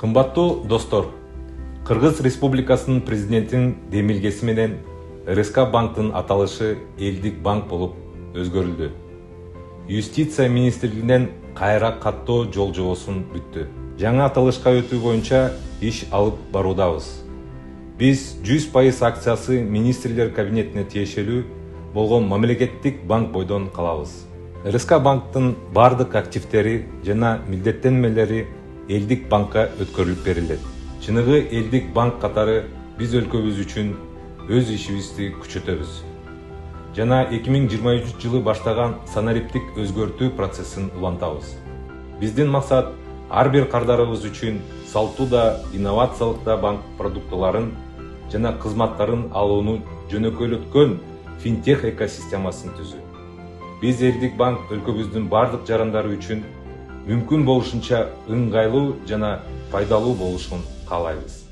Кымбаттуу достор, Кыргыз Республикасынын президентинин демилгеси менен РСК банктын аталышы элдик банк болуп өзгөрүлдү. Юстиция министрлигинен кайра каттоо жолжобосун бүттү. Жаңы аталышка өтүү боюнча иш алып баруудабыз. Биз 100% акциясы министрлер кабинетине тиешелүү болгон мамлекеттик банк бойдон калабыз. РСК банктын бардык активдери жана милдеттенмелери элдик банкка өткөрүлүп берилет. Чыныгы элдик банк катары биз өлкөбүз үчүн өз ишибизди күчөтөбүз. Жана 2023 жылы баштаган санариптик өзгөртүү процессин улантабыз. Биздин максат ар бир кардарыбыз үчүн салттуу да, инновациялык да банк продуктыларын жана кызматтарын алууну жөнөкөйлөткөн финтех экосистемасын түзүү. Биз элдик банк өлкөбүздүн бардык жарандары үчүн мүмкүн болушунча ыңгайлуу жана пайдалуу болушун каалайбыз.